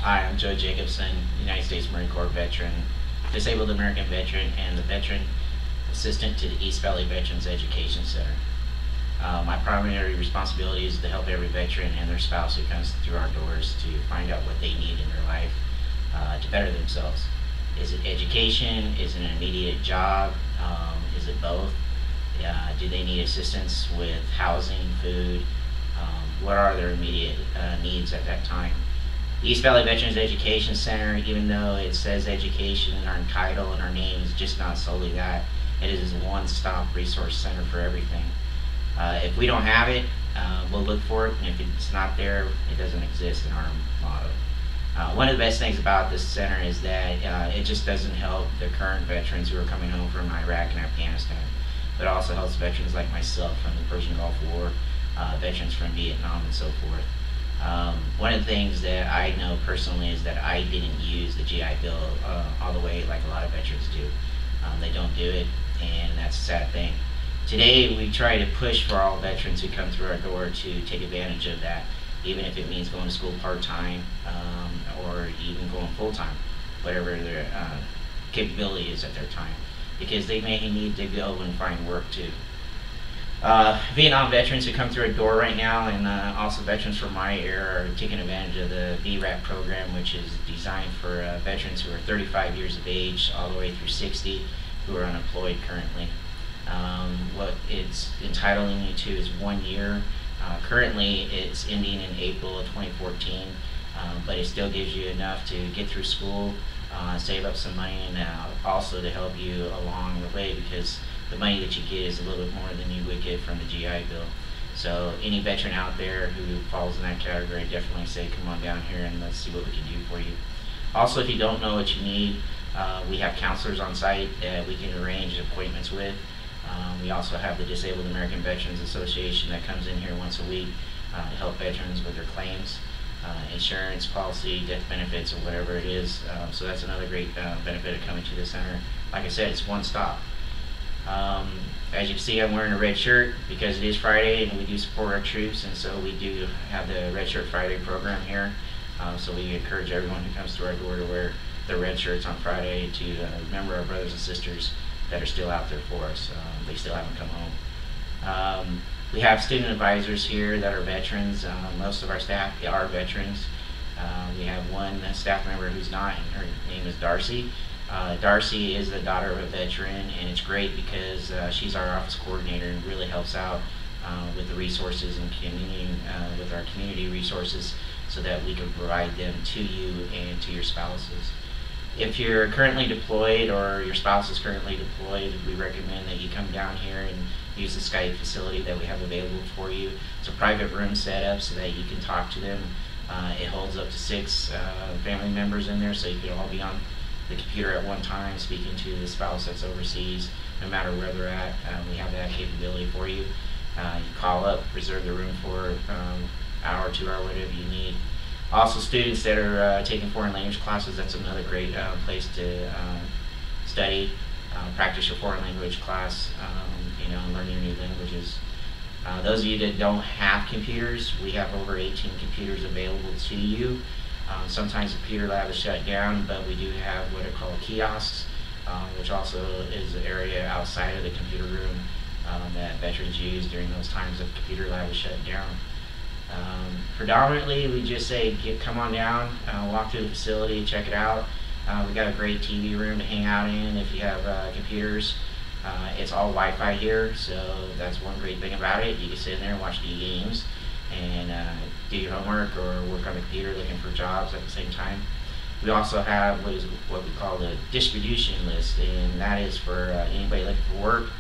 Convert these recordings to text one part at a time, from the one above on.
Hi, I'm Joe Jacobson, United States Marine Corps veteran, disabled American veteran, and the veteran assistant to the East Valley Veterans Education Center. My primary responsibility is to help every veteran and their spouse who comes through our doors to find out what they need in their life to better themselves. Is it education? Is it an immediate job? Is it both? Do they need assistance with housing, food? What are their immediate needs at that time? The East Valley Veterans Education Center, even though it says education in our title and our name, is just not solely that. It is a one-stop resource center for everything. If we don't have it, we'll look for it, and if it's not there, it doesn't exist in our motto. One of the best things about this center is that it just doesn't help the current veterans who are coming home from Iraq and Afghanistan, but it also helps veterans like myself from the Persian Gulf War, veterans from Vietnam, and so forth. One of the things that I know personally is that I didn't use the GI Bill all the way like a lot of veterans do. They don't do it, and that's a sad thing. Today we try to push for all veterans who come through our door to take advantage of that, even if it means going to school part-time or even going full-time, whatever their capability is at their time, because they may need to go and find work too. Vietnam veterans who come through a door right now, and also veterans from my era, are taking advantage of the VRAP program, which is designed for veterans who are 35 years of age all the way through 60 who are unemployed currently. What it's entitling you to is 1 year. Currently it's ending in April of 2014, but it still gives you enough to get through school, save up some money, and also to help you along the way, because the money that you get is a little bit more than you would get from the GI Bill. So any veteran out there who falls in that category, definitely say come on down here and let's see what we can do for you. Also, if you don't know what you need, we have counselors on site that we can arrange appointments with. We also have the Disabled American Veterans Association that comes in here once a week to help veterans with their claims, insurance, policy, death benefits, or whatever it is. So that's another great benefit of coming to the center. Like I said, it's one stop. As you can see, I'm wearing a red shirt because it is Friday and we do support our troops, and so we do have the Red Shirt Friday program here. So we encourage everyone who comes through our door to wear their red shirts on Friday to remember our brothers and sisters that are still out there for us. They still haven't come home. We have student advisors here that are veterans. Most of our staff are veterans. We have one staff member who's not, and her name is Darcy. Darcy is the daughter of a veteran, and it's great because she's our office coordinator and really helps out with the resources and communicating with our community resources so that we can provide them to you and to your spouses. If you're currently deployed or your spouse is currently deployed, we recommend that you come down here and use the Skype facility that we have available for you. It's a private room setup so that you can talk to them. It holds up to 6 family members in there, so you can all be on the computer at one time speaking to the spouse that's overseas, no matter where they're at. We have that capability for you. You call up, reserve the room for hour, 2 hour, whatever you need. Also, students that are taking foreign language classes, that's another great place to study, practice your foreign language class, and learn your new languages. Those of you that don't have computers, we have over 18 computers available to you. Sometimes the computer lab is shut down, but we do have what are called kiosks, which also is an area outside of the computer room that veterans use during those times that the computer lab is shut down. Predominantly, we just say come on down, walk through the facility, check it out. We got a great TV room to hang out in if you have computers. It's all Wi-Fi here, so that's one great thing about it. You can sit in there and watch the games and do your homework or work on the computer looking for jobs at the same time. We also have what we call the distribution list, and that is for anybody looking for work.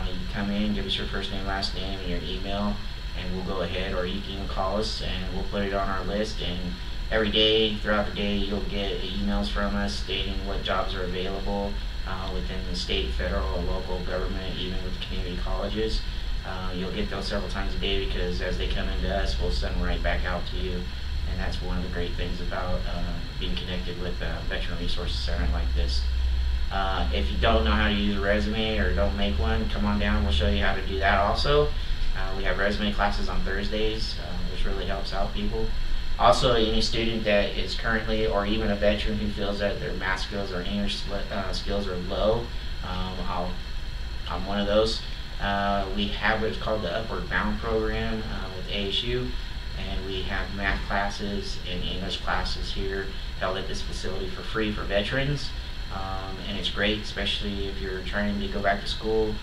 You come in, give us your first name, last name, and your email, and we'll go ahead, or you can even call us and we'll put it on our list. And every day, throughout the day, you'll get emails from us stating what jobs are available within the state, federal, or local government, even with the community colleges. You'll get those several times a day because as they come into us, we'll send them right back out to you. And that's one of the great things about being connected with a Veteran Resources Center like this. If you don't know how to use a resume or don't make one, come on down, we'll show you how to do that also. We have resume classes on Thursdays, which really helps out people. Also, any student that is currently, or even a veteran who feels that their math skills or English skills are low, I'm one of those. We have what's called the Upward Bound program with ASU, and we have math classes and English classes here held at this facility for free for veterans. And it's great, especially if you're trying to go back to school.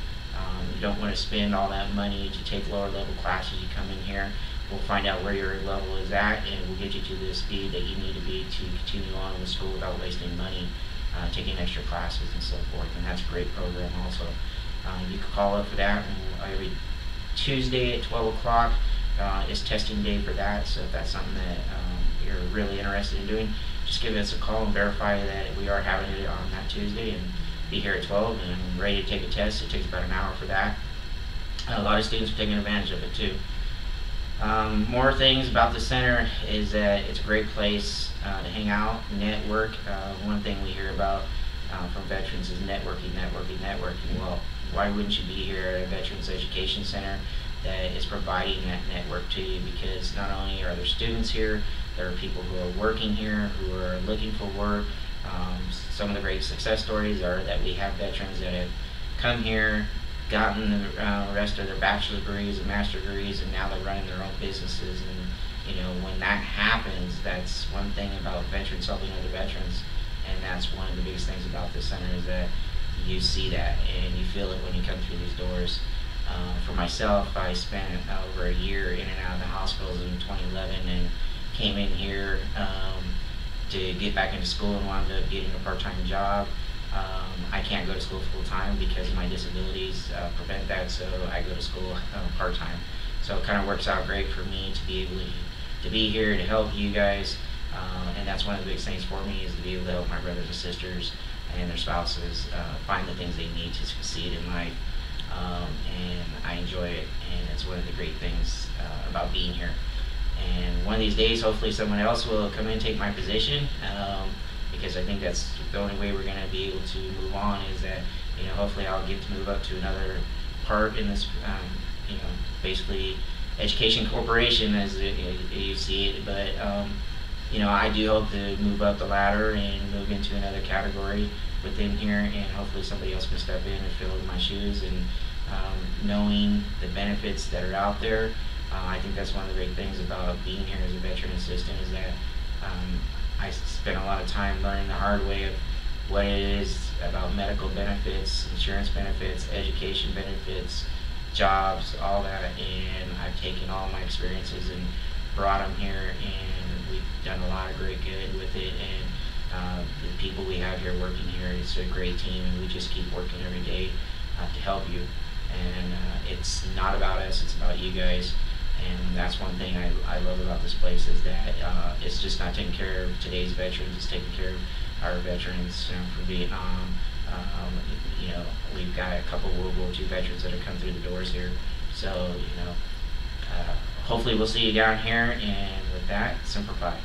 You don't want to spend all that money to take lower level classes. You come in here, we'll find out where your level is at, and we'll get you to the speed that you need to be to continue on with school without wasting money, taking extra classes and so forth. And that's a great program also. You can call up for that, and every Tuesday at 12 o'clock is testing day for that. So if that's something that you're really interested in doing, just give us a call and verify that we are having it on that Tuesday, and be here at 12 and ready to take a test. It takes about an hour for that. A lot of students are taking advantage of it too. More things about the center is that it's a great place to hang out, network. One thing we hear about from veterans is networking. Well, why wouldn't you be here at a Veterans Education Center that is providing that network to you? Because not only are there students here, there are people who are working here, who are looking for work. Some of the great success stories are that we have veterans that have come here, gotten the rest of their bachelor's degrees and master's degrees, and now they're running their own businesses. And when that happens, that's one thing about veterans helping other veterans, and that's one of the biggest things about this center, is that you see that and you feel it when you come through these doors. For myself, I spent over a year in and out of the hospitals in 2011, and came in here to get back into school and wound up getting a part-time job. I can't go to school full-time because of my disabilities prevent that, so I go to school part-time. So it kind of works out great for me to be able to be here to help you guys, and that's one of the biggest things for me, is to be able to help my brothers and sisters and their spouses find the things they need to succeed in life. And I enjoy it, and it's one of the great things about being here. And one of these days, hopefully someone else will come in and take my position, because I think that's the only way we're going to be able to move on, is that, hopefully I'll get to move up to another part in this, basically education corporation as you see it. But, I do hope to move up the ladder and move into another category within here, and hopefully somebody else can step in and fill in my shoes. And knowing the benefits that are out there, I think that's one of the great things about being here as a veteran assistant, is that I spent a lot of time learning the hard way of what it is about medical benefits, insurance benefits, education benefits, jobs, all that, and I've taken all my experiences and brought them here, and we've done a lot of great good with it. And the people we have here working here, it's a great team, and we just keep working every day to help you. And it's not about us, it's about you guys. And that's one thing I love about this place, is that it's just not taking care of today's veterans, it's taking care of our veterans from Vietnam. We've got a couple World War II veterans that have come through the doors here. So, hopefully we'll see you down here, and with that, Semper Fi.